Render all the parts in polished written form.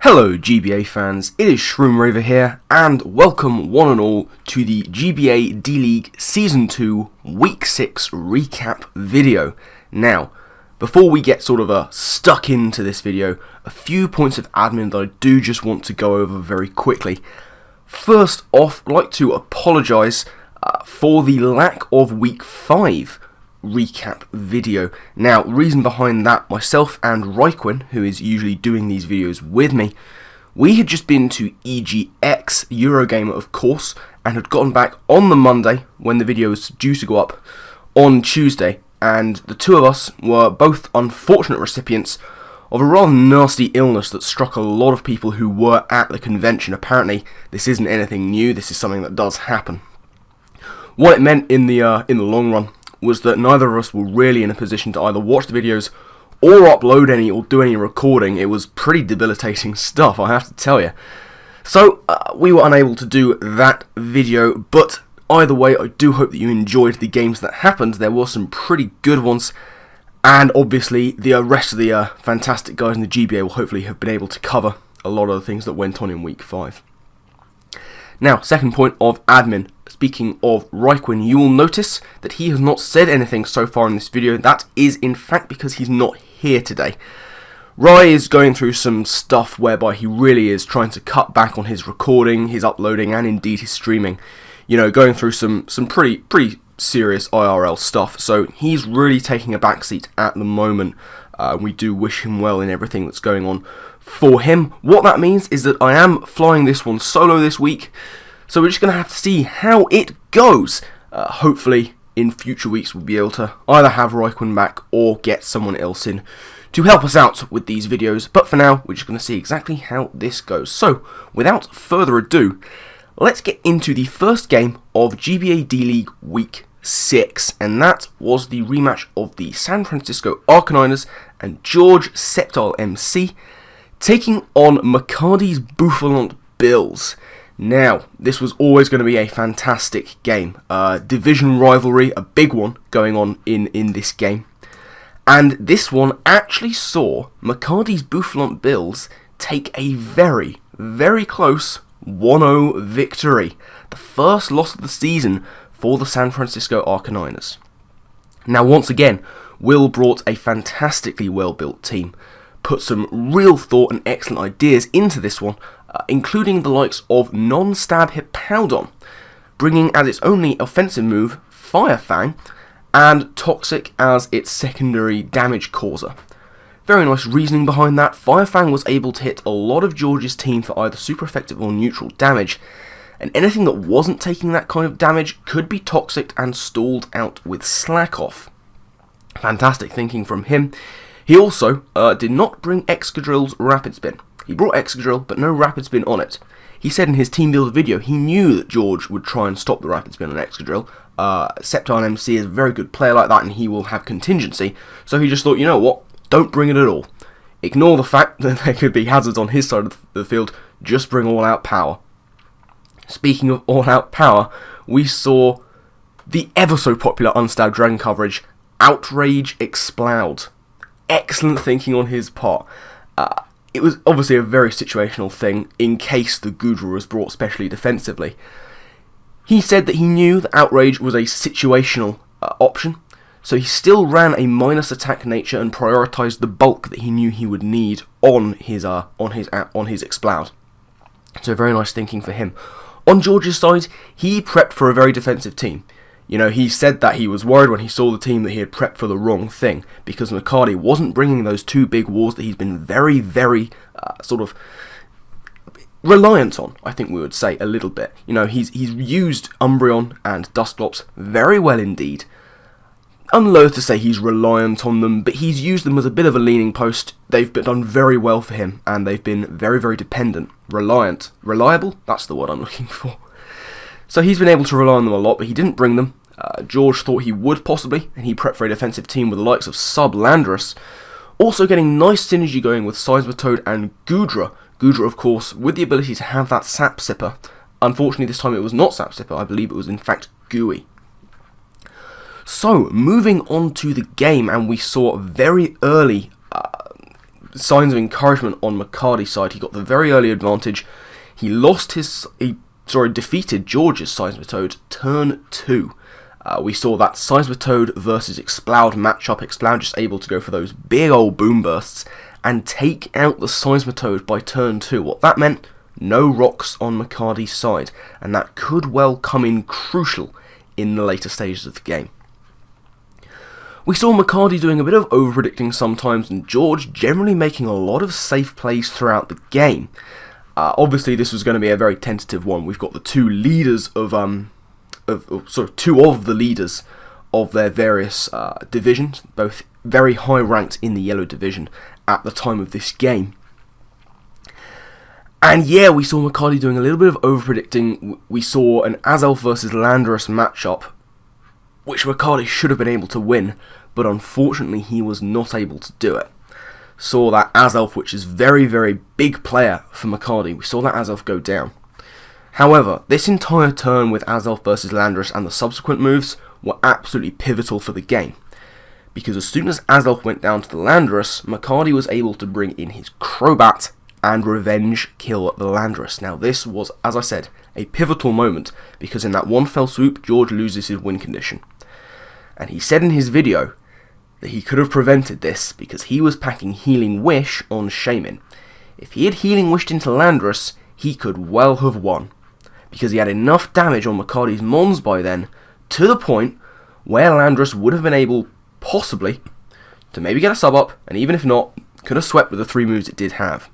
Hello GBA fans, it is Shroomraver here, and welcome one and all to the GBA D-League Season 2 Week 6 recap video. Now, before we get stuck into this video, a few points of admin that I do just want to go over very quickly. First off, I'd like to apologise for the lack of Week 5 recap video. Now, reason behind that, myself and Raikwen, who is usually doing these videos with me, we had just been to EGX, Eurogamer of course, and had gotten back on the Monday when the video was due to go up on Tuesday, and the two of us were both unfortunate recipients of a rather nasty illness that struck a lot of people who were at the convention. Apparently, this isn't anything new, this is something that does happen. What it meant in the long run was that neither of us were really in a position to either watch the videos or upload any or do any recording. It was pretty debilitating stuff, I have to tell you. So, we were unable to do that video, but either way, I do hope that you enjoyed the games that happened. There were some pretty good ones, and obviously the rest of the fantastic guys in the GBA will hopefully have been able to cover a lot of the things that went on in Week 5. Now, second point of admin. Speaking of Raikwen, you will notice that he has not said anything so far in this video. That is in fact because he's not here today. Rai is going through some stuff whereby he really is trying to cut back on his recording, his uploading, and indeed his streaming. You know, going through some pretty serious IRL stuff. So he's really taking a backseat at the moment. We do wish him well in everything that's going on for him. What that means is that I am flying this one solo this week. So we're just going to have to see how it goes. Hopefully, in future weeks, we'll be able to either have Raikwen back or get someone else in to help us out with these videos. But for now, we're just going to see exactly how this goes. So, without further ado, let's get into the first game of GBA D-League Week 6. And that was the rematch of the San Francisco Arcaniners and George Septile MC taking on Maccabi's Buffalont Bills. Now, this was always going to be a fantastic game. Division rivalry, a big one going on in this game. And this one actually saw Maccabi's Buffalont Bills take a very, very close 1-0 victory. The first loss of the season for the San Francisco Arcaniners. Now, once again, Will brought a fantastically well-built team. Put some real thought and excellent ideas into this one, including the likes of non-stab Hippowdon, bringing as its only offensive move Fire Fang, and Toxic as its secondary damage causer. Very nice reasoning behind that. Fire Fang was able to hit a lot of George's team for either super effective or neutral damage, and anything that wasn't taking that kind of damage could be toxic and stalled out with Slack Off. Fantastic thinking from him. He also did not bring Excadrill's Rapid Spin. He brought Excadrill, but no Rapid Spin on it. He said in his Team Builder video he knew that George would try and stop the Rapid Spin on Excadrill. Septile MC is a very good player like that, and he will have contingency. So he just thought, you know what, don't bring it at all. Ignore the fact that there could be hazards on his side of the field, just bring all out power. Speaking of all out power, we saw the ever so popular Unstabbed Dragon coverage, Outrage Exploud. Excellent thinking on his part. It was obviously a very situational thing in case the Gudra was brought specially defensively. He said that he knew that Outrage was a situational option, so he still ran a minus attack nature and prioritised the bulk that he knew he would need on his Exploud. So very nice thinking for him. On George's side, he prepped for a very defensive team. You know, he said that he was worried when he saw the team that he had prepped for the wrong thing, because Maccabi wasn't bringing those two big wars that he's been very, very reliant on, I think we would say, a little bit. You know, he's used Umbreon and Dusclops very well indeed. I'm loath to say he's reliant on them, but he's used them as a bit of a leaning post. They've done very well for him, and they've been very, very dependent. Reliable? That's the word I'm looking for. So he's been able to rely on them a lot, but he didn't bring them. George thought he would possibly, and he prepped for a defensive team with the likes of Sub Landorus. Also getting nice synergy going with Seismitoad and Gudra. Gudra, of course, with the ability to have that Sap Sipper. Unfortunately, this time it was not Sap Sipper, I believe it was in fact Gooey. So, moving on to the game, and we saw very early signs of encouragement on McCarty's side. He got the very early advantage. He defeated George's Seismitoad turn 2. We saw that Seismitoad versus Exploud matchup. Exploud just able to go for those big old boom bursts and take out the Seismitoad by turn 2. What that meant, no rocks on McCarty's side, and that could well come in crucial in the later stages of the game. We saw McCarty doing a bit of over-predicting sometimes, and George generally making a lot of safe plays throughout the game. Obviously, this was going to be a very tentative one. We've got the two leaders two of the leaders of their various divisions, both very high ranked in the yellow division at the time of this game. And yeah, we saw McCarty doing a little bit of over-predicting. We saw an Azelf versus Landorus matchup, which McCarty should have been able to win, but unfortunately he was not able to do it. Saw that Azelf, which is very, very big player for McCarty, we saw that Azelf go down. However, this entire turn with Azelf versus Landorus and the subsequent moves were absolutely pivotal for the game, because as soon as Azelf went down to the Landorus, McCarty was able to bring in his Crobat and revenge kill the Landorus. Now this was, as I said, a pivotal moment, because in that one fell swoop, George loses his win condition. And he said in his video that he could have prevented this because he was packing Healing Wish on Shaman. If he had Healing Wished into Landorus, he could well have won, because he had enough damage on McCarty's Mons by then, to the point where Landorus would have been able, possibly, to maybe get a sub-up, and even if not, could have swept with the 3 moves it did have.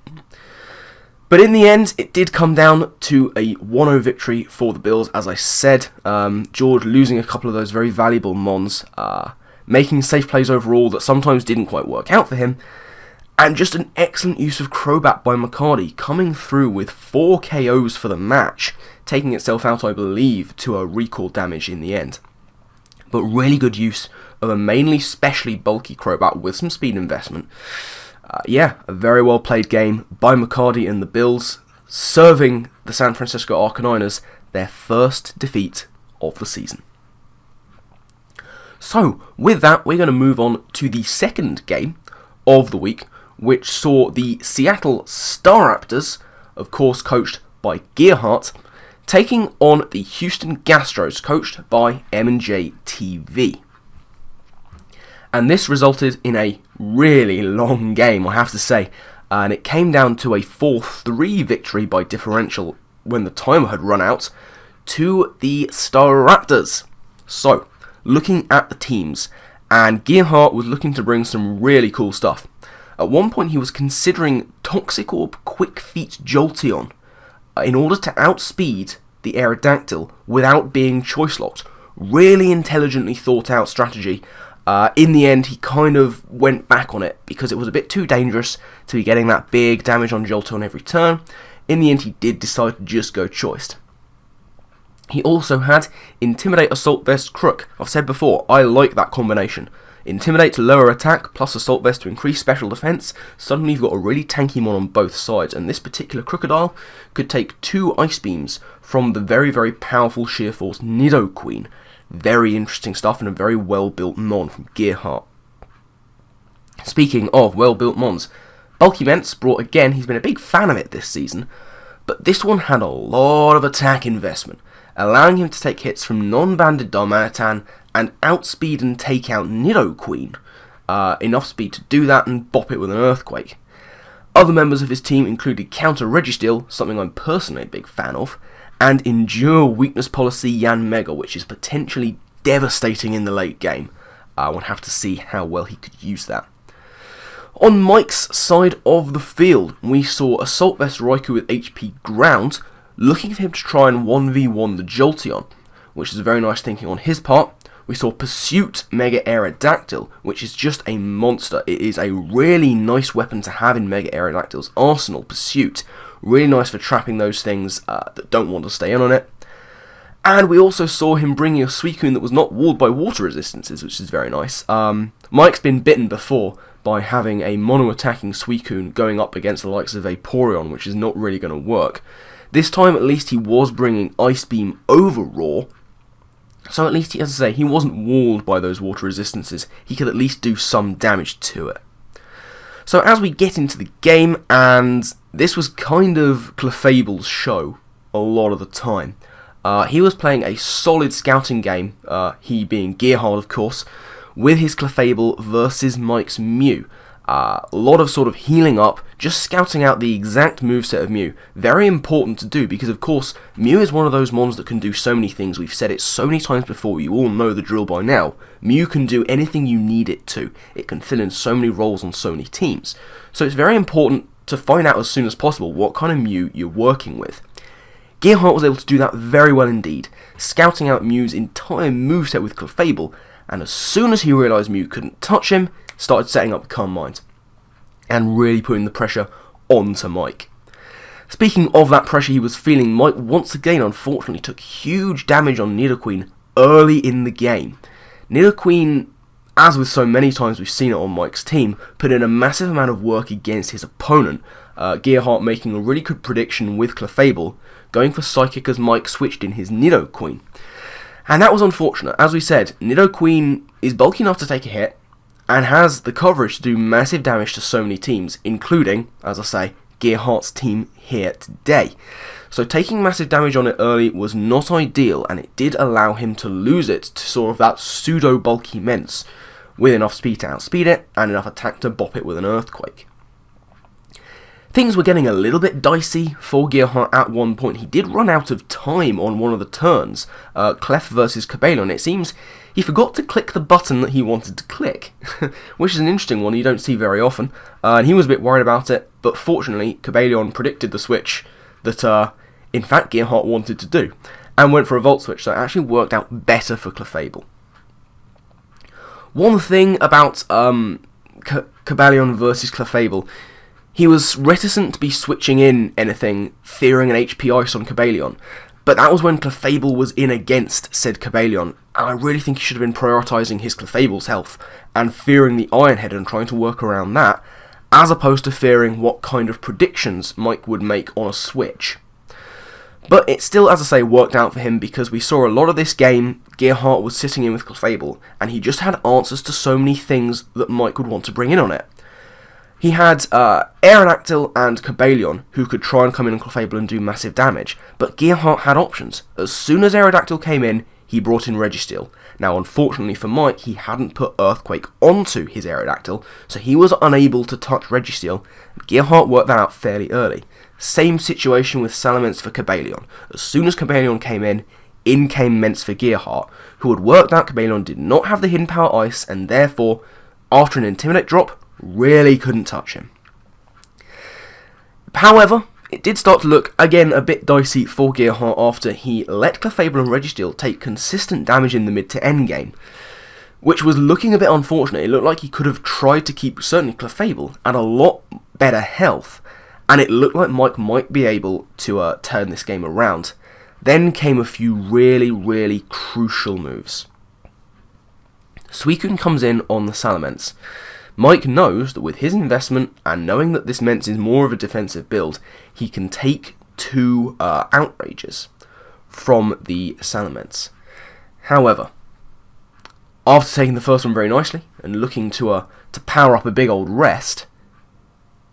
But in the end, it did come down to a 1-0 victory for the Bills, as I said. George losing a couple of those very valuable Mons, making safe plays overall that sometimes didn't quite work out for him, and just an excellent use of Crobat by McCarty, coming through with 4 KOs for the match, taking itself out, I believe, to a recall damage in the end. But really good use of a mainly specially bulky Crobat with some speed investment. A very well played game by McCarty and the Bills, serving the San Francisco Arcaniners their first defeat of the season. So, with that, we're going to move on to the second game of the week, which saw the Seattle Staraptors, of course coached by Gearhart, taking on the Houston Gastros, coached by M&J TV. And this resulted in a really long game, I have to say, and it came down to a 4-3 victory by differential when the timer had run out to the Staraptors. So, looking at the teams, and Gearhart was looking to bring some really cool stuff. At one point he was considering Toxic Orb Quick Feet Jolteon in order to outspeed the Aerodactyl without being choice locked. Really intelligently thought out strategy. In the end, he kind of went back on it because it was a bit too dangerous to be getting that big damage on Jolteon every turn. In the end, he did decide to just go choiced. He also had Intimidate, Assault Vest, Crook. I've said before, I like that combination. Intimidate to lower attack, plus Assault Vest to increase special defense. Suddenly you've got a really tanky mon on both sides, and this particular Crocodile could take 2 Ice Beams from the very, very powerful Sheer Force Nidoqueen. Very interesting stuff, and a very well-built mon from Gearhart. Speaking of well-built mons, Bulky Ments brought again, he's been a big fan of it this season, but this one had a lot of attack investment, allowing him to take hits from non-banded Darmanitan and outspeed and take out Nidoqueen. Enough speed to do that and bop it with an Earthquake. Other members of his team included Counter Registeel, something I'm personally a big fan of, and Endure Weakness Policy Yanmega, which is potentially devastating in the late game. We'll have to see how well he could use that. On Mike's side of the field, we saw Assault Vest Raikou with HP Ground, looking for him to try and 1v1 the Jolteon, which is very nice thinking on his part. We saw Pursuit Mega Aerodactyl, which is just a monster. It is a really nice weapon to have in Mega Aerodactyl's arsenal, Pursuit. Really nice for trapping those things that don't want to stay in on it. And we also saw him bringing a Suicune that was not walled by water resistances, which is very nice. Mike's been bitten before by having a mono-attacking Suicune going up against the likes of Vaporeon, which is not really going to work. This time, at least, he was bringing Ice Beam over Roar, so at least, as I say, he wasn't walled by those water resistances. He could at least do some damage to it. So as we get into the game, and this was kind of Clefable's show a lot of the time. He was playing a solid scouting game, he being Gearhard of course, with his Clefable versus Mike's Mew. A lot of sort of healing up, just scouting out the exact moveset of Mew. Very important to do because of course Mew is one of those mons that can do so many things. We've said it so many times before, you all know the drill by now. Mew can do anything you need it to. It can fill in so many roles on so many teams. So it's very important to find out as soon as possible what kind of Mew you're working with. Gearhart was able to do that very well indeed, scouting out Mew's entire moveset with Clefable, and as soon as he realised Mew couldn't touch him, started setting up Calm Mind, and really putting the pressure onto Mike. Speaking of that pressure he was feeling, Mike once again unfortunately took huge damage on Nidoqueen early in the game. Nidoqueen, as with so many times we've seen it on Mike's team, put in a massive amount of work against his opponent, Gearhart making a really good prediction with Clefable, going for Psychic as Mike switched in his Nidoqueen. And that was unfortunate. As we said, Nidoqueen is bulky enough to take a hit, and has the coverage to do massive damage to so many teams, including, as I say, Gearhart's team here today. So taking massive damage on it early was not ideal, and it did allow him to lose it to sort of that pseudo-bulky Mence, with enough speed to outspeed it, and enough attack to bop it with an Earthquake. Things were getting a little bit dicey for Gearhart at one point. He did run out of time on one of the turns, Clef versus Cobalion. It seems he forgot to click the button that he wanted to click, which is an interesting one you don't see very often, and he was a bit worried about it, but fortunately Cobalion predicted the switch that in fact Gearhart wanted to do, and went for a Volt Switch, so it actually worked out better for Clefable. One thing about Cobalion versus Clefable, he was reticent to be switching in anything, fearing an HP Ice on Cobalion, but that was when Clefable was in against said Cobalion, and I really think he should have been prioritising his Clefable's health, and fearing the Iron Head and trying to work around that, as opposed to fearing what kind of predictions Mike would make on a switch. But it still, as I say, worked out for him because we saw a lot of this game, Gearhart was sitting in with Clefable, and he just had answers to so many things that Mike would want to bring in on it. He had Aerodactyl and Cobalion, who could try and come in on Clefable and do massive damage, but Gearhart had options. As soon as Aerodactyl came in, he brought in Registeel. Now, unfortunately for Mike, he hadn't put Earthquake onto his Aerodactyl, so he was unable to touch Registeel. Gearhart worked that out fairly early. Same situation with Salamence for Cobalion. As soon as Cobalion came in came Mence for Gearhart, who had worked out Cobalion did not have the Hidden Power Ice, and therefore, after an Intimidate drop, really couldn't touch him. However, it did start to look, again, a bit dicey for Gearhart after he let Clefable and Registeel take consistent damage in the mid to end game, which was looking a bit unfortunate. It looked like he could have tried to keep, certainly Clefable, at a lot better health, and it looked like Mike might be able to turn this game around. Then came a few really, really crucial moves. Suicune comes in on the Salamence. Mike knows that with his investment, and knowing that this Mence is more of a defensive build, he can take two Outrages from the Salamence. However, after taking the first one very nicely, and looking to power up a big old rest,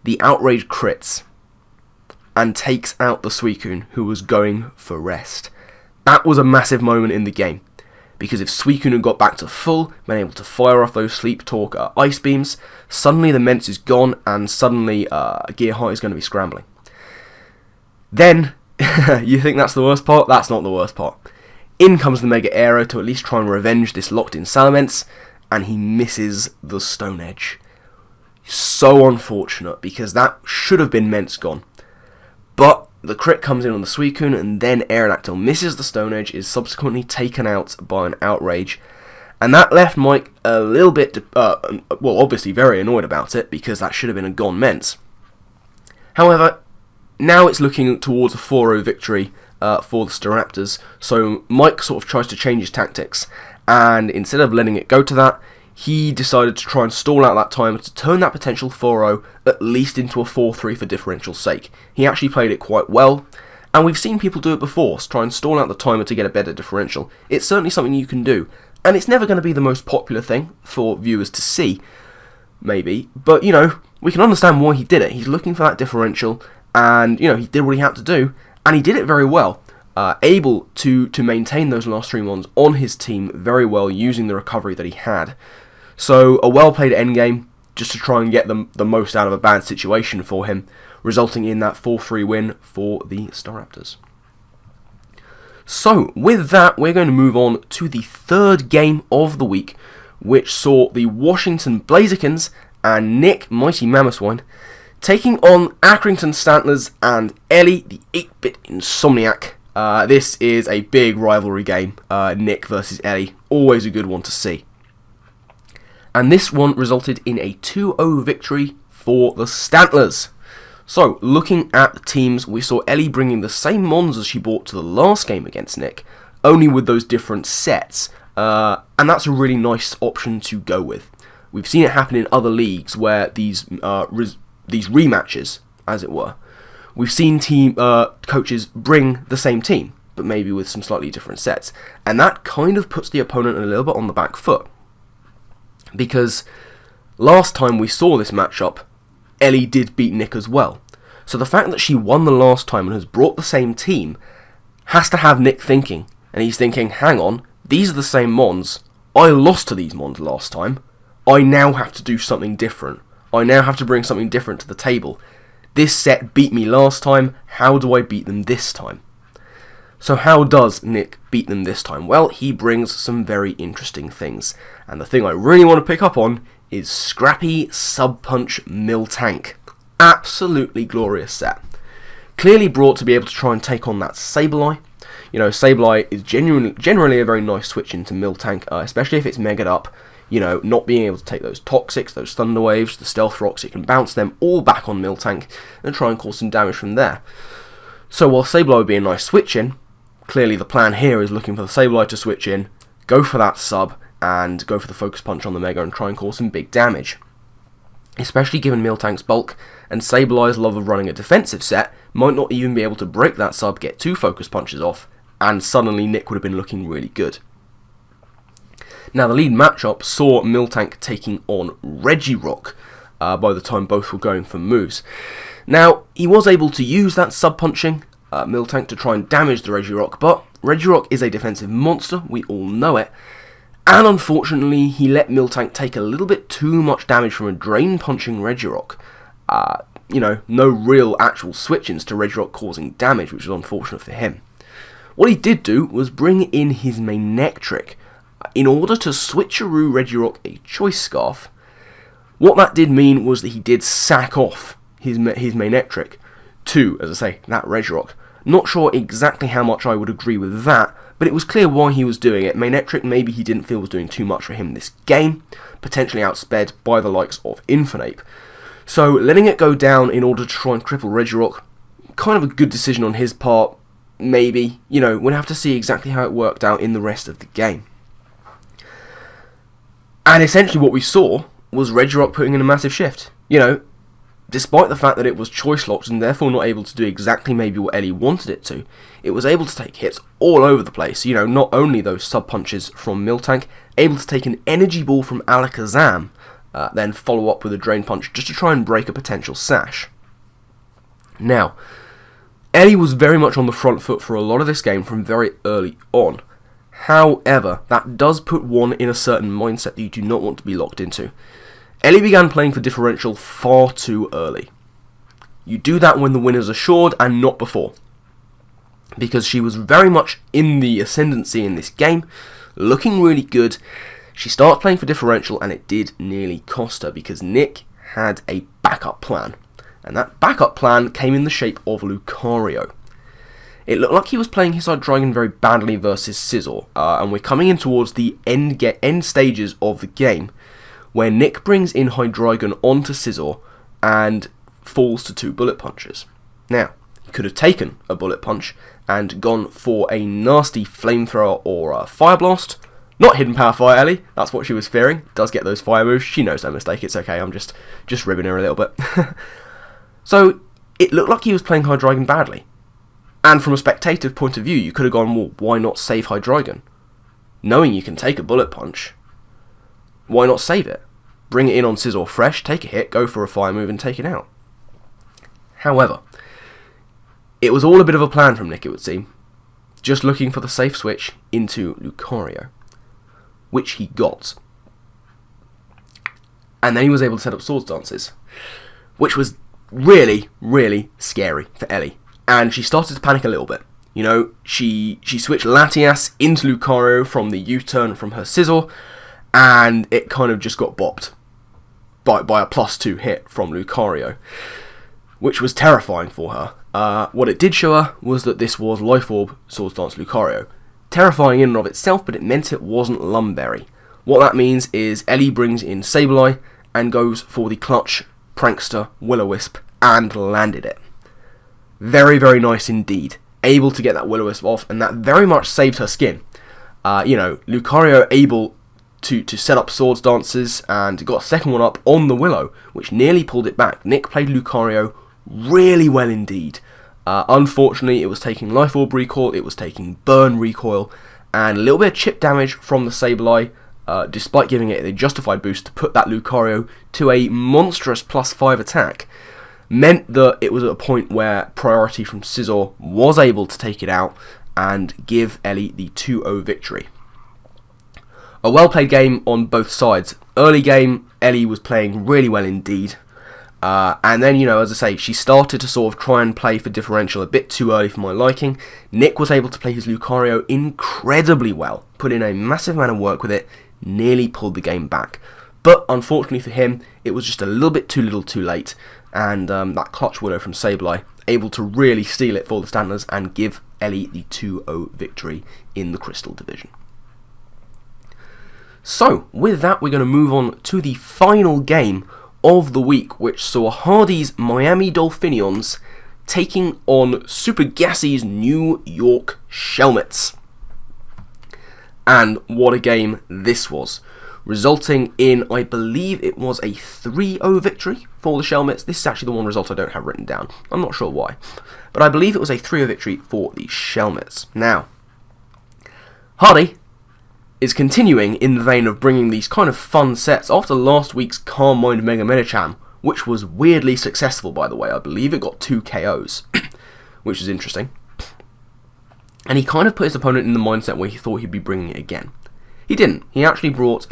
the Outrage crits, and takes out the Suicune, who was going for rest. That was a massive moment in the game, because if Suicune had got back to full, been able to fire off those Sleep Talk Ice Beams, suddenly the Mence is gone, and suddenly Gearhart is going to be scrambling. Then, you think that's the worst part? That's not the worst part. In comes the Mega Aero to at least try and revenge this locked-in Salamence, and he misses the Stone Edge. So unfortunate, because that should have been Mence gone. But the crit comes in on the Suicune, and then Aerodactyl misses the Stone Edge, is subsequently taken out by an Outrage, and that left Mike a little bit, well, obviously very annoyed about it, because that should have been a gone Mence. However, now it's looking towards a 4-0 victory for the Staraptors, so Mike sort of tries to change his tactics, and instead of letting it go to that, he decided to try and stall out that timer to turn that potential 4-0 at least into a 4-3 for differential's sake. He actually played it quite well, and we've seen people do it before, try and stall out the timer to get a better differential. It's certainly something you can do, and it's never going to be the most popular thing for viewers to see, maybe, but, we can understand why he did it. He's looking for that differential, and, he did what he had to do, and he did it very well. Able to maintain those last 3 mons on his team very well, using the recovery that he had. So, a well-played endgame, just to try and get the most out of a bad situation for him, resulting in that 4-3 win for the Staraptors. So, with that, we're going to move on to the third game of the week, which saw the Washington Blazerkins and Nick Mighty Mammothswine taking on Accrington Stantlers and Ellie, the 8-bit Insomniac. This is a big rivalry game, Nick versus Ellie, always a good one to see. And this one resulted in a 2-0 victory for the Stantlers. So, looking at the teams, we saw Ellie bringing the same mons as she brought to the last game against Nick, only with those different sets, and that's a really nice option to go with. We've seen it happen in other leagues where these rematches, as it were, we've seen coaches bring the same team, but maybe with some slightly different sets, and that kind of puts the opponent a little bit on the back foot, because last time we saw this matchup, Ellie did beat Nick as well. So the fact that she won the last time and has brought the same team has to have Nick thinking. And he's thinking, hang on, these are the same mons. I lost to these mons last time. I now have to do something different. I now have to bring something different to the table. This set beat me last time. How do I beat them this time? So how does Nick beat them this time? Well, he brings some very interesting things. And the thing I really want to pick up on is Scrappy Sub-Punch Miltank. Absolutely glorious set. Clearly brought to be able to try and take on that Sableye. Sableye is generally a very nice switch into Miltank, especially if it's megaed up. Not being able to take those Toxics, those Thunder Waves, the Stealth Rocks, it can bounce them all back on Miltank and try and cause some damage from there. So while Sableye would be a nice switch in, clearly the plan here is looking for the Sableye to switch in, go for that sub, and go for the Focus Punch on the Mega and try and cause some big damage. Especially given Miltank's bulk, and Sableye's love of running a defensive set, might not even be able to break that sub, get 2 Focus Punches off, and suddenly Nick would have been looking really good. Now the lead matchup saw Miltank taking on Regirock by the time both were going for moves. Now, he was able to use that sub-punching Miltank to try and damage the Regirock, but Regirock is a defensive monster, we all know it, and unfortunately, he let Miltank take a little bit too much damage from a drain-punching Regirock. No real actual switch-ins to Regirock causing damage, which is unfortunate for him. What he did do was bring in his Manectric in order to switcheroo Regirock a Choice Scarf. What that did mean was that he did sack off his Manectric to, as I say, that Regirock. Not sure exactly how much I would agree with that, but it was clear why he was doing it. Manectric maybe he didn't feel was doing too much for him this game, potentially outsped by the likes of Infernape. So letting it go down in order to try and cripple Regirock, kind of a good decision on his part, maybe. We'll have to see exactly how it worked out in the rest of the game. And essentially what we saw was Regirock putting in a massive shift. Despite the fact that it was choice locked and therefore not able to do exactly maybe what Ellie wanted it to, it was able to take hits all over the place. Not only those sub-punches from Miltank, able to take an energy ball from Alakazam, then follow up with a drain punch just to try and break a potential sash. Now, Ellie was very much on the front foot for a lot of this game from very early on. However, that does put one in a certain mindset that you do not want to be locked into. Ellie began playing for differential far too early. You do that when the win is assured and not before. Because she was very much in the ascendancy in this game, looking really good. She started playing for differential and it did nearly cost her because Nick had a backup plan. And that backup plan came in the shape of Lucario. It looked like he was playing his Hydreigon very badly versus Scizor, and we're coming in towards the end stages of the game, where Nick brings in Hydreigon onto Scizor and falls to 2 Bullet Punches. Now, he could have taken a Bullet Punch and gone for a nasty Flamethrower or a Fire Blast. Not Hidden Power Fire Ellie, that's what she was fearing. Does get those fire moves, she knows her mistake, it's okay, I'm just ribbing her a little bit. So, it looked like he was playing Hydreigon badly. And from a spectator point of view, you could have gone, well, why not save Hydreigon? Knowing you can take a Bullet Punch, why not save it? bring it in on Scizor fresh, take a hit, go for a fire move and take it out. However, it was all a bit of a plan from Nick, it would seem. Just looking for the safe switch into Lucario, which he got. And then he was able to set up Swords Dances, which was really, really scary for Ellie. And she started to panic a little bit. You know, she switched Latias into Lucario from the U-turn from her Scizor, and it kind of just got bopped by a +2 hit from Lucario, which was terrifying for her. What it did show her was that this was Life Orb Swords Dance Lucario. Terrifying in and of itself, but it meant it wasn't Lumberry. What that means is Ellie brings in Sableye and goes for the clutch Prankster Will-O-Wisp and landed it. Very, very nice indeed. Able to get that Will-O-Wisp off, and that very much saved her skin. You know, Lucario able to set up Swords Dances and got a second one up on the Willow, which nearly pulled it back. Nick played Lucario really well indeed. Unfortunately, it was taking Life Orb recoil, it was taking Burn recoil, and a little bit of chip damage from the Sableye, despite giving it a justified boost to put that Lucario to a monstrous +5 attack, meant that it was at a point where priority from Scizor was able to take it out and give Ellie the 2-0 victory. A well-played game on both sides. Early game, Ellie was playing really well indeed. And then, you know, as I say, she started to sort of try and play for differential a bit too early for my liking. Nick was able to play his Lucario incredibly well, put in a massive amount of work with it, nearly pulled the game back. But unfortunately for him, it was just a little bit too little too late, and that clutch Willow from Sableye able to really steal it for the Stantlers and give Ellie the 2-0 victory in the Crystal Division. So, with that, we're going to move on to the final game of the week, which saw Hardy's Miami Dolphinions taking on Super Gassy's New York Shelmets. And what a game this was, resulting in, I believe it was a 3-0 victory for the Shelmets. This is actually the one result I don't have written down. I'm not sure why, but I believe it was a 3-0 victory for the Shelmets. Now, Hardy is continuing in the vein of bringing these kind of fun sets after last week's Calm Mind Mega Medicham, which was weirdly successful, by the way. I believe it got 2 KOs, which is interesting. And he kind of put his opponent in the mindset where he thought he'd be bringing it again. He didn't. He actually brought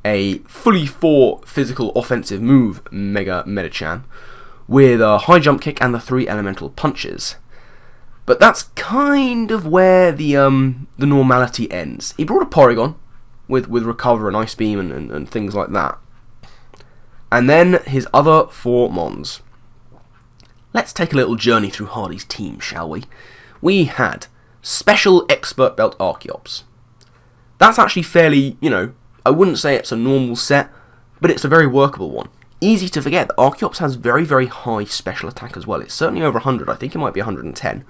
a fully 4 physical offensive move Mega Medicham with a high jump kick and the 3 elemental punches. But that's kind of where the normality ends. He brought a Porygon with Recover and Ice Beam and things like that. And then his other 4 Mons. Let's take a little journey through Hardy's team, shall we? We had Special Expert Belt Archeops. That's actually fairly, you know, I wouldn't say it's a normal set, but it's a very workable one. Easy to forget that Archeops has very, very high special attack as well. It's certainly over 100, I think it might be 110.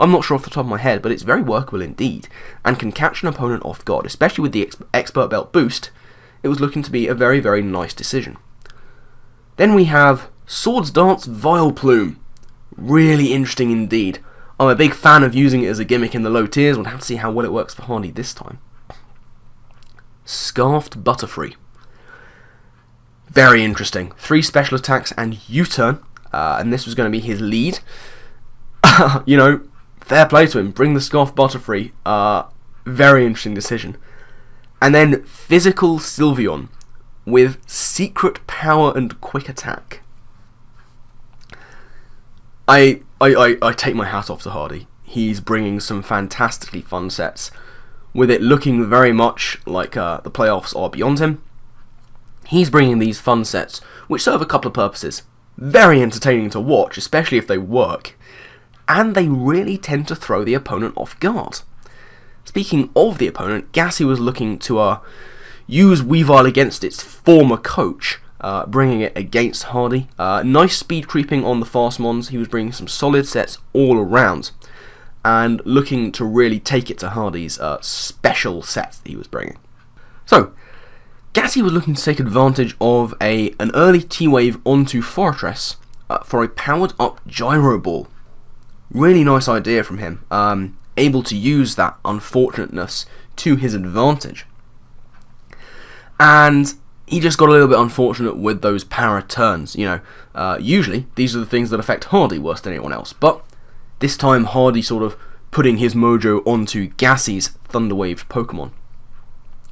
I'm not sure off the top of my head, but it's very workable indeed, and can catch an opponent off guard, especially with the Expert Belt boost. It was looking to be a very, very nice decision. Then we have Swords Dance Vileplume. Really interesting indeed. I'm a big fan of using it as a gimmick in the low tiers. We'll have to see how well it works for Hardy this time. Scarfed Butterfree. Very interesting. 3 special attacks and U-turn, and this was going to be his lead. You know, fair play to him. Bring the Scarfed Butterfree. Very interesting decision. And then Physical Sylveon with Secret Power and Quick Attack. I take my hat off to Hardy. He's bringing some fantastically fun sets, with it looking very much like the playoffs are beyond him. He's bringing these fun sets, which serve a couple of purposes. Very entertaining to watch, especially if they work, and they really tend to throw the opponent off guard. Speaking of the opponent, Gassy was looking to use Weavile against its former coach, bringing it against Hardy. Nice speed creeping on the fast mons. He was bringing some solid sets all around, and looking to really take it to Hardy's special sets that he was bringing. So, Gassy was looking to take advantage of an early T-Wave onto Fortress for a powered up Gyro Ball. Really nice idea from him. Able to use that unfortunateness to his advantage. And he just got a little bit unfortunate with those para turns. Usually these are the things that affect Hardy worse than anyone else, but this time Hardy sort of putting his mojo onto Gassie's Thunderwave Pokemon.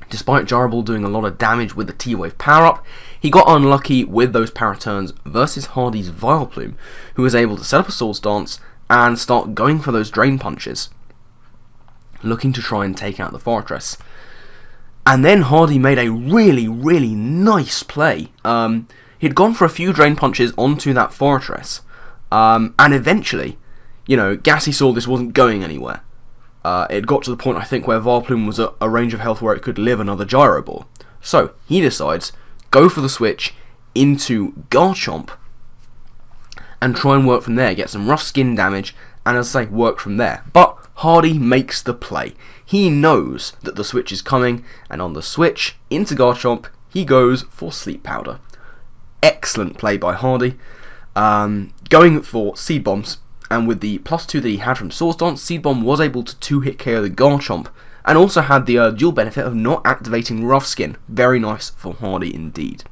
Despite Gyro Ball doing a lot of damage with the T-Wave power-up, he got unlucky with those para turns versus Hardy's Vileplume, who was able to set up a Swords Dance and start going for those Drain Punches, looking to try and take out the Fortress. And then Hardy made a really, really nice play. He'd gone for a few Drain Punches onto that Fortress, and eventually, Gassie saw this wasn't going anywhere. It got to the point, I think, where Vileplume was at a range of health where it could live another Gyro Ball. So, he decides, go for the switch into Garchomp, and try and work from there, get some rough skin damage, and as I say, work from there. But Hardy makes the play. He knows that the switch is coming, and on the switch into Garchomp, he goes for Sleep Powder. Excellent play by Hardy. Going for Seed Bombs, and with the +2 that he had from Swords Dance, Seed Bomb was able to 2-hit KO the Garchomp, and also had the dual benefit of not activating Rough Skin. Very nice for Hardy indeed.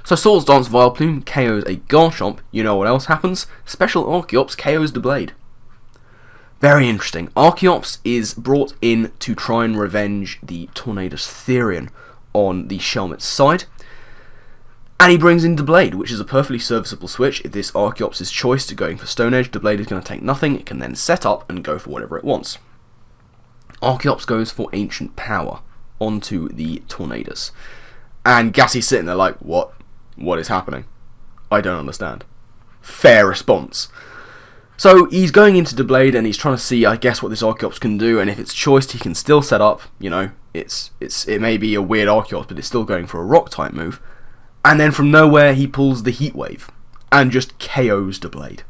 So Swords Dance Vileplume KOs a Garchomp. You know what else happens? Special Archeops KOs the Blade. Very interesting. Archeops is brought in to try and revenge the Tornadus Therian on the Shelmet's side. And he brings in Blade, which is a perfectly serviceable switch. If this Archeops is choice to going for Stone Edge, Blade is going to take nothing. It can then set up and go for whatever it wants. Archeops goes for Ancient Power onto the Tornadus. And Gassie's sitting there like, what? What is happening? I don't understand. Fair response. So he's going into Blade and he's trying to see, I guess, what this Archeops can do, and if it's choiced, he can still set up. It may be a weird Archeops, but it's still going for a Rock type move. And then from nowhere, he pulls the Heat Wave and just KOs Blade.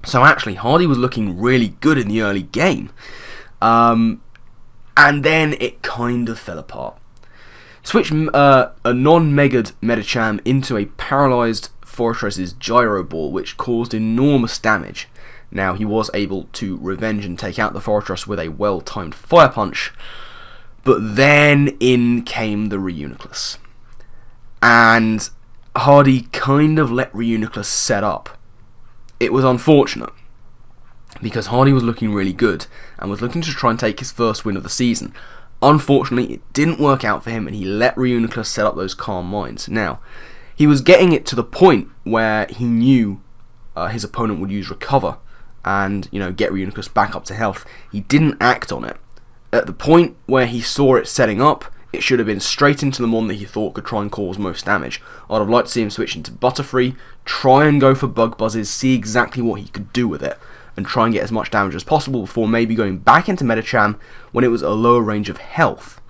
So actually, Hardy was looking really good in the early game, and then it kind of fell apart. Switch a non-Megad Medicham into a paralysed Fortress's Gyro Ball, which caused enormous damage. Now, he was able to revenge and take out the Fortress with a well-timed Fire Punch, but then in came the Reuniclus. And Hardy kind of let Reuniclus set up. It was unfortunate, because Hardy was looking really good, and was looking to try and take his first win of the season. Unfortunately, it didn't work out for him, and he let Reuniclus set up those Calm Minds. Now, he was getting it to the point where he knew his opponent would use Recover, and, get Reuniclus back up to health. He didn't act on it. At the point where he saw it setting up, it should have been straight into the one that he thought could try and cause most damage. I'd have liked to see him switch into Butterfree, try and go for Bug Buzzes, see exactly what he could do with it, and try and get as much damage as possible before maybe going back into Medicham when it was a lower range of health.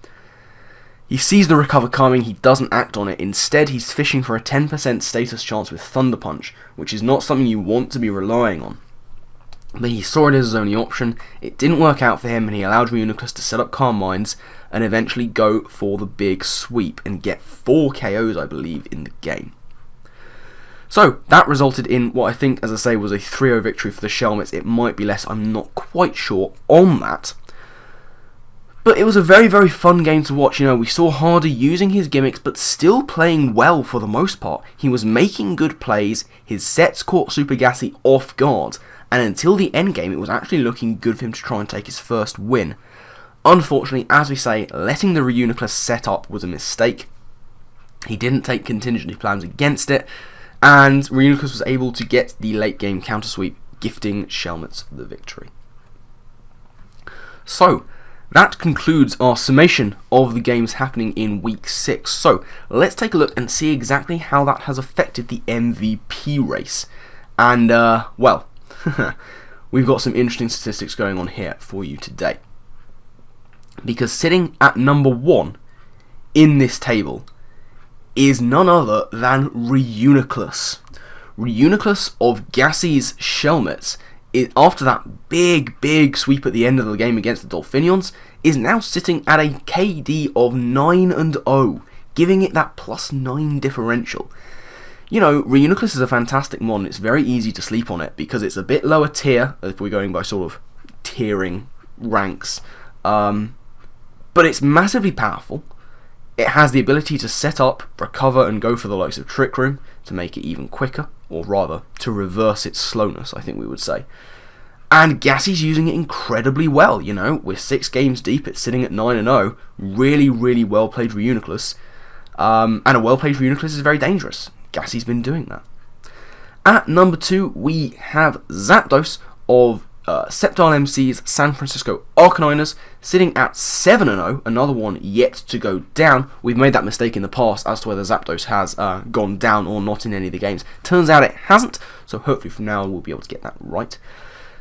He sees the Recover coming, he doesn't act on it. Instead, he's fishing for a 10% status chance with Thunder Punch, which is not something you want to be relying on. But he saw it as his only option. It didn't work out for him, and he allowed Reuniclus to set up Calm Minds and eventually go for the big sweep and get 4 KOs, I believe, in the game. So that resulted in what I think, as I say, was a 3-0 victory for the Shelmets. It might be less, I'm not quite sure on that. But it was a very, very fun game to watch. We saw Hardy using his gimmicks, but still playing well for the most part. He was making good plays, his sets caught Super Gassie off guard, and until the end game, it was actually looking good for him to try and take his first win. Unfortunately, as we say, letting the Reuniclus set up was a mistake. He didn't take contingency plans against it, and Reuniclus was able to get the late game counter sweep, gifting Shelmets the victory. So, that concludes our summation of the games happening in Week 6. So, let's take a look and see exactly how that has affected the MVP race. And, well, we've got some interesting statistics going on here for you today. Because sitting at number 1 in this table is none other than Reuniclus. Reuniclus of Gassie's Shelmets, after that big sweep at the end of the game against the Dolphinions, is now sitting at a KD of 9-0, giving it that +9 differential. Reuniclus is a fantastic mon. It's very easy to sleep on it because it's a bit lower tier, if we're going by sort of tiering ranks. But it's massively powerful. It has the ability to set up, recover, and go for the likes of Trick Room to make it even quicker, or rather, to reverse its slowness, I think we would say. And Gassie's using it incredibly well, you know. We're 6 games deep, it's sitting at 9-0. Really, really well played Reuniclus. And a well played Reuniclus is very dangerous. Gassie's been doing that. At number 2, we have Zapdos of Sceptile MC's San Francisco Arcaniners, sitting at 7-0, another one yet to go down. We've made that mistake in the past as to whether Zapdos has gone down or not in any of the games. Turns out it hasn't, so hopefully from now on we'll be able to get that right.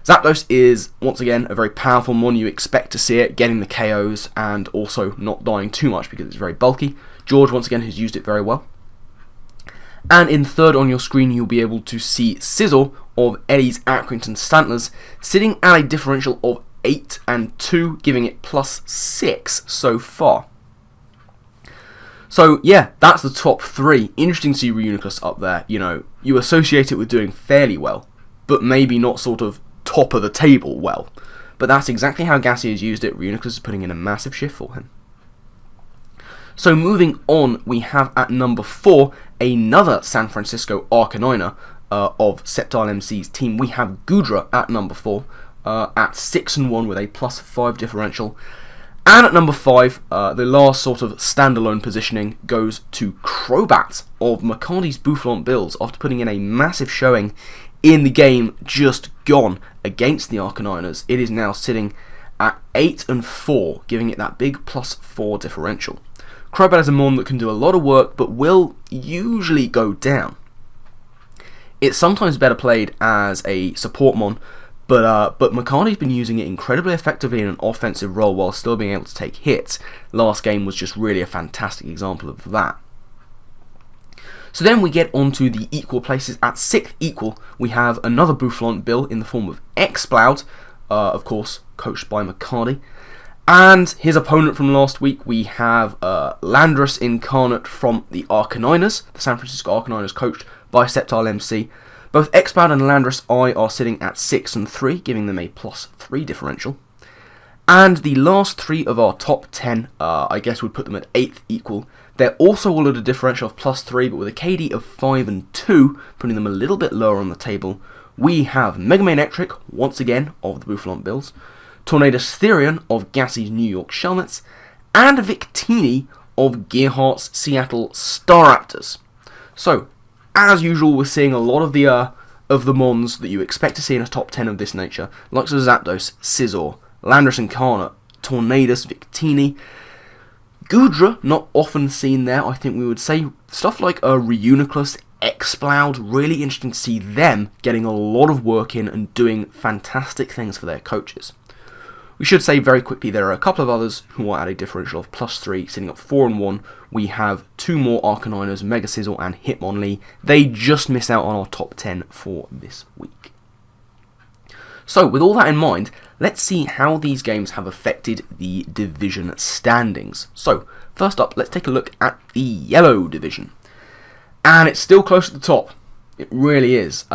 Zapdos is, once again, a very powerful mon. You expect to see it getting the KOs and also not dying too much because it's very bulky. George, once again, has used it very well. And in third on your screen, you'll be able to see Scizor of Eddie's Accrington Stantlers, sitting at a differential of 8 and 2, giving it +6 so far. So yeah, that's the top 3. Interesting to see Reuniclus up there. You know, you associate it with doing fairly well, but maybe not sort of top of the table well. But that's exactly how Gassie has used it. Reuniclus is putting in a massive shift for him. So moving on, we have at number 4 another San Francisco Arcaniner of Sceptile MC's team. We have Goodra at number 4 at 6-1 with a +5 differential. And at number 5, the last sort of standalone positioning goes to Crobat of Maccabi's Boufflant Bills after putting in a massive showing in the game just gone against the Arcaniners. It is now sitting at 8-4, giving it that big +4 differential. Crobat is a mon that can do a lot of work, but will usually go down. It's sometimes better played as a support mon, but Maccabi's been using it incredibly effectively in an offensive role while still being able to take hits. Last game was just really a fantastic example of that. So then we get onto the equal places. At 6th equal, we have another Boufflant Bill in the form of Exploud, of course, coached by Maccabi. And his opponent from last week, we have Landorus Incarnate from the Arcaniners, the San Francisco Arcaniners coached by Sceptile MC. Both Exploud and Landorus I are sitting at 6-3, giving them a +3 differential. And the last 3 of our top 10, I guess we'd put them at 8th equal. They're also all at a differential of +3, but with a KD of 5 and 2, putting them a little bit lower on the table. We have Mega Manectric, once again, of the Boufflant Bills, Tornadus Therion of Gassie's New York Shelmets, and Victini of Gearhart's Seattle Staraptors. So, as usual, we're seeing a lot of the mons that you expect to see in a top 10 of this nature, like Zapdos, Scizor, Landorus Incarnate, Tornadus, Victini. Goodra, not often seen there, I think we would say. Stuff like Reuniclus, Exploud, really interesting to see them getting a lot of work in and doing fantastic things for their coaches. We should say very quickly there are a couple of others who are at a differential of +3, sitting at 4-1. We have 2 more Arcaniners, Mega Sizzle and Hitmonlee. They just miss out on our top 10 for this week. So with all that in mind, let's see how these games have affected the division standings. So first up, let's take a look at the yellow division. And it's still close at the top. It really is.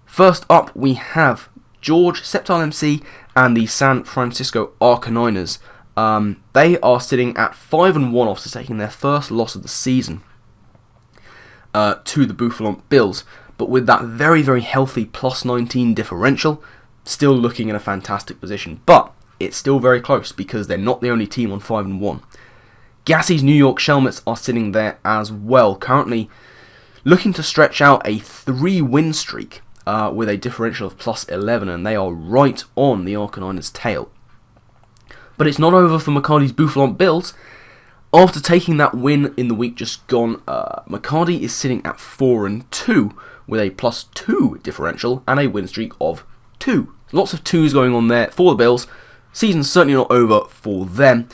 First up, we have George, Sceptile MC, and the San Francisco Arcaniners. They are sitting at 5-1 after taking their first loss of the season to the Boufflant Bills. But with that very, very healthy +19 differential, still looking in a fantastic position. But it's still very close because they're not the only team on 5-1. Gassie's New York Shelmets are sitting there as well, currently looking to stretch out a 3-win streak with a differential of +11, and they are right on the Arcaniners' tail. But it's not over for Maccabi's Boufflant Bills. After taking that win in the week just gone, Maccabi is sitting at 4-2 with a +2 differential and a win streak of 2. Lots of 2s going on there for the Bills. Season's certainly not over for them.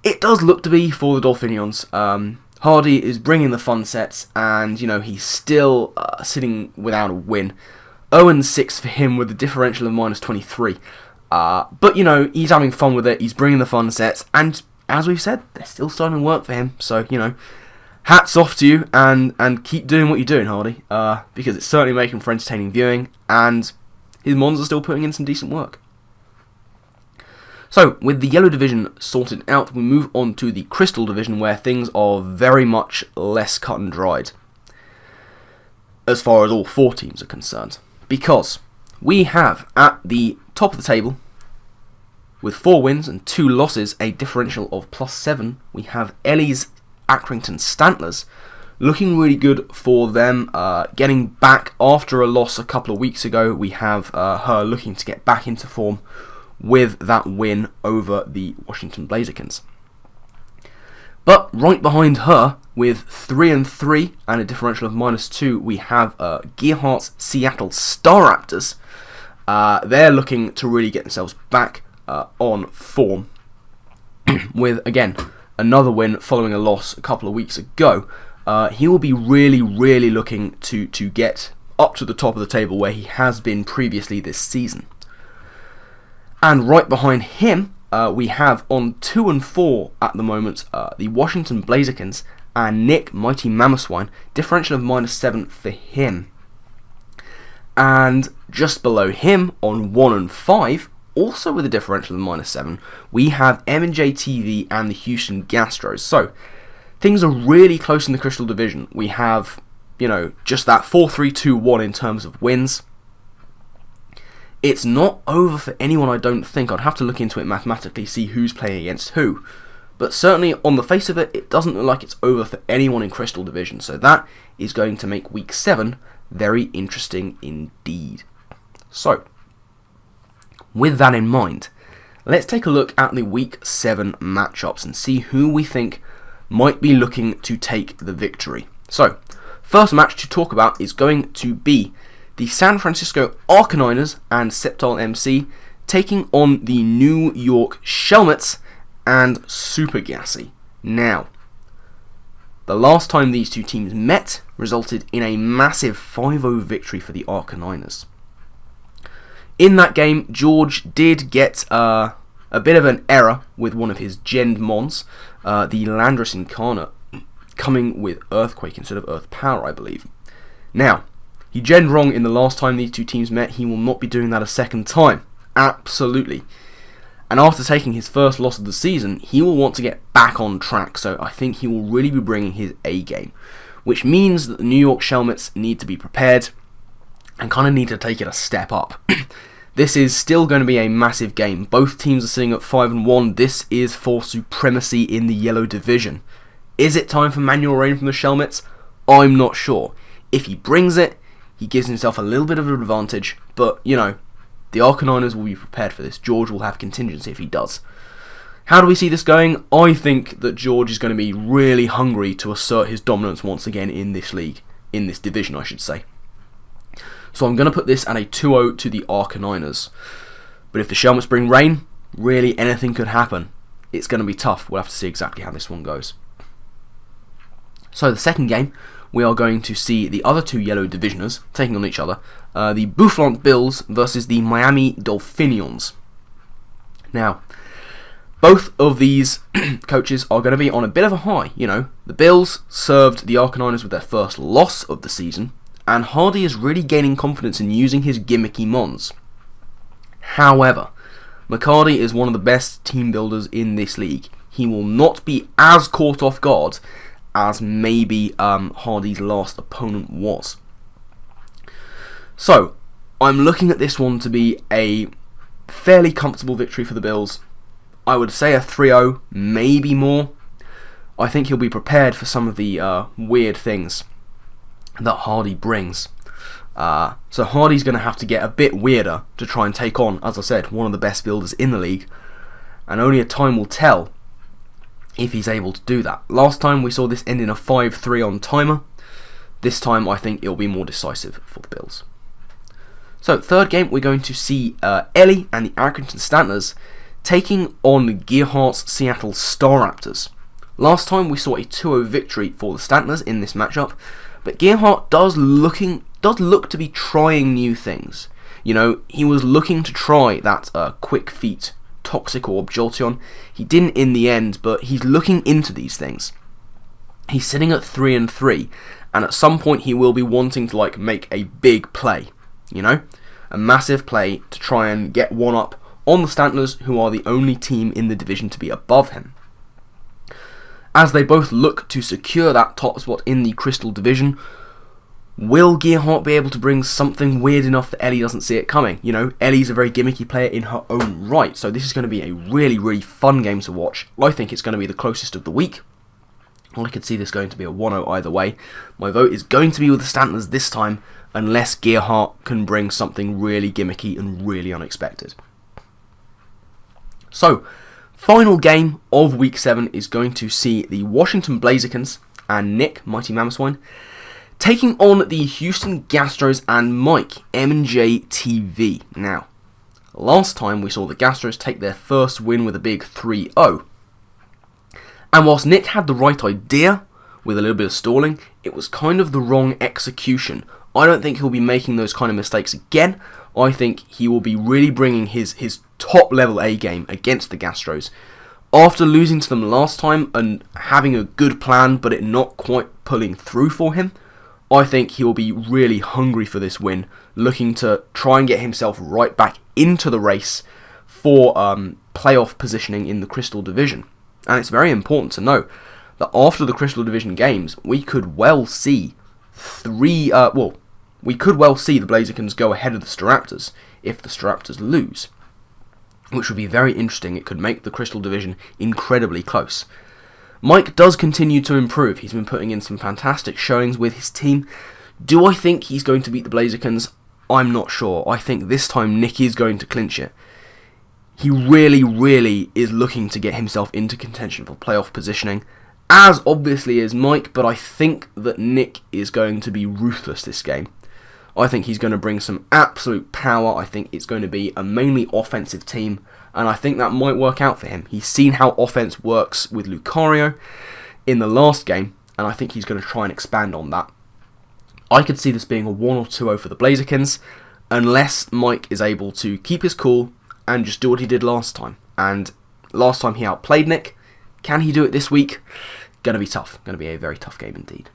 It does look to be for the Dolphinions. Hardy is bringing the fun sets, and you know he's still sitting without a win. 0-6 for him with a differential of -23. But you know he's having fun with it. He's bringing the fun sets, and as we've said, they're still starting to work for him. So you know, hats off to you, and keep doing what you're doing, Hardy, because it's certainly making for entertaining viewing, and his mons are still putting in some decent work. So, with the yellow division sorted out, we move on to the crystal division, where things are very much less cut and dried, as far as all 4 teams are concerned. Because we have, at the top of the table, with 4 wins and 2 losses, a differential of +7, we have Ellie's Accrington Stantlers, looking really good for them, getting back after a loss a couple of weeks ago. We have her looking to get back into form with that win over the Washington Blazerkins. But right behind her, with 3 and 3 and a differential of -2, we have Gearhart's Seattle Star Raptors. They're looking to really get themselves back on form with, again, another win following a loss a couple of weeks ago. He will be really looking to get up to the top of the table where he has been previously this season. And right behind him, we have on 2 and 4 at the moment, the Washington Blazerkins and Nick Mighty Mammothswine, differential of -7 for him. And just below him, on 1 and 5, also with a differential of -7, we have M&J TV and the Houston Gastros. So, things are really close in the Crystal Division. We have, just that 4-3-2-1 in terms of wins. It's not over for anyone, I don't think. I'd have to look into it mathematically, see who's playing against who. But certainly, on the face of it, it doesn't look like it's over for anyone in Crystal Division. So that is going to make Week 7 very interesting indeed. So, with that in mind, let's take a look at the Week 7 matchups and see who we think might be looking to take the victory. So, first match to talk about is going to be the San Francisco Arcaniners and Septile MC taking on the New York Shelmets and Super Gassy. Now, the last time these two teams met resulted in a massive 5-0 victory for the Arcaniners. In that game, George did get a bit of an error with one of his Gend Mons, the Landorus Incarnate, coming with Earthquake instead of Earth Power, I believe. Now, he Gend wrong in the last time these two teams met. He will not be doing that a second time. Absolutely. And after taking his first loss of the season, he will want to get back on track. So I think he will really be bringing his A game. Which means that the New York Shelmets need to be prepared and kind of need to take it a step up. This is still going to be a massive game. Both teams are sitting at 5-1. This is for supremacy in the yellow division. Is it time for manual rain from the Shelmets? I'm not sure. If he brings it, he gives himself a little bit of an advantage, but, the Arcaniners will be prepared for this. George will have contingency if he does. How do we see this going? I think that George is going to be really hungry to assert his dominance once again in this league. In this division, I should say. So I'm going to put this at a 2-0 to the Arcaniners. But if the Shelmets bring rain, really anything could happen. It's going to be tough. We'll have to see exactly how this one goes. So the second game, we are going to see the other two yellow divisioners taking on each other. The Boufflant Bills versus the Miami Dolphinions. Now, both of these coaches are going to be on a bit of a high. The Bills served the Arcaniners with their first loss of the season, and Hardy is really gaining confidence in using his gimmicky Mons. However, McCarty is one of the best team builders in this league. He will not be as caught off guard as maybe Hardy's last opponent was. So, I'm looking at this one to be a fairly comfortable victory for the Bills. I would say a 3-0, maybe more. I think he'll be prepared for some of the weird things that Hardy brings. So Hardy's going to have to get a bit weirder to try and take on, as I said, one of the best builders in the league. And only a time will tell if he's able to do that. Last time we saw this end in a 5-3 on timer. This time I think it'll be more decisive for the Bills. So third game, we're going to see Ellie and the Accrington Stantlers taking on Gearhart's Seattle Star Raptors. Last time we saw a 2-0 victory for the Stantlers in this matchup, but Gearhart does look to be trying new things. He was looking to try that quick feet Toxic Orb Jolteon. He didn't in the end, but he's looking into these things. He's sitting at 3-3, and at some point he will be wanting to make a big play, a massive play to try and get one up on the Stantlers, who are the only team in the division to be above him. As they both look to secure that top spot in the Crystal division, will Gearhart be able to bring something weird enough that Ellie doesn't see it coming? You know, Ellie's a very gimmicky player in her own right, so this is going to be a really, really fun game to watch. I think it's going to be the closest of the week. I could see this going to be a 1-0 either way. My vote is going to be with the Stantlers this time, unless Gearhart can bring something really gimmicky and really unexpected. So, final game of Week 7 is going to see the Washington Blazerkins and Nick, Mighty Mammothswine, taking on the Houston Gastros and Mike, M&J TV. Now, last time we saw the Gastros take their first win with a big 3-0. And whilst Nick had the right idea, with a little bit of stalling, it was kind of the wrong execution. I don't think he'll be making those kind of mistakes again. I think he will be really bringing his top level A game against the Gastros. After losing to them last time and having a good plan but it not quite pulling through for him, I think he will be really hungry for this win, looking to try and get himself right back into the race for playoff positioning in the Crystal Division. And it's very important to know that after the Crystal Division games, we could well see the Blazerkins go ahead of the Staraptors if the Staraptors lose, which would be very interesting. It could make the Crystal Division incredibly close. Mike does continue to improve. He's been putting in some fantastic showings with his team. Do I think he's going to beat the Blazerkins? I'm not sure. I think this time Nick is going to clinch it. He really, really is looking to get himself into contention for playoff positioning, as obviously as Mike, but I think that Nick is going to be ruthless this game. I think he's going to bring some absolute power. I think it's going to be a mainly offensive team, and I think that might work out for him. He's seen how offense works with Lucario in the last game, and I think he's going to try and expand on that. I could see this being a 1 or 2-0 for the Blazerkins, unless Mike is able to keep his cool and just do what he did last time. And last time he outplayed Nick. Can he do it this week? Gonna be tough. Gonna be a very tough game indeed.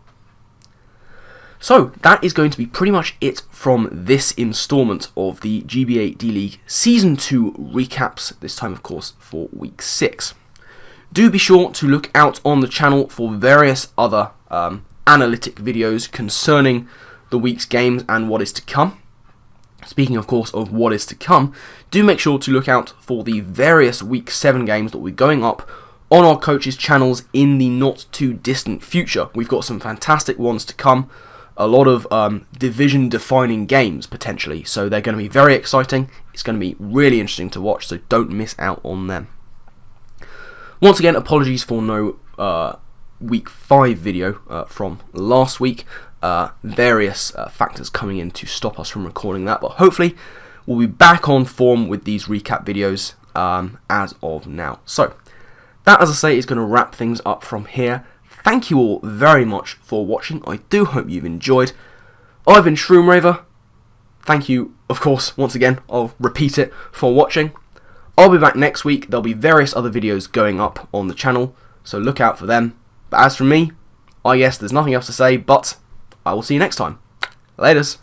So, that is going to be pretty much it from this installment of the GBA D-League Season 2 recaps, this time of course for Week 6. Do be sure to look out on the channel for various other analytic videos concerning the week's games and what is to come. Speaking of course of what is to come, do make sure to look out for the various Week 7 games that will be going up on our coaches' channels in the not too distant future. We've got some fantastic ones to come, a lot of division defining games potentially, so they're going to be very exciting. It's going to be really interesting to watch, so don't miss out on them. Once again, apologies for no Week 5 video from last week. Various factors coming in to stop us from recording that, but hopefully we'll be back on form with these recap videos as of now. So that, as I say, is going to wrap things up from here. Thank you all very much for watching. I do hope you've enjoyed. I've been Shroomraver. Thank you, of course, once again, I'll repeat it, for watching. I'll be back next week. There'll be various other videos going up on the channel, so look out for them. But as for me, I guess there's nothing else to say, but I will see you next time. Laters.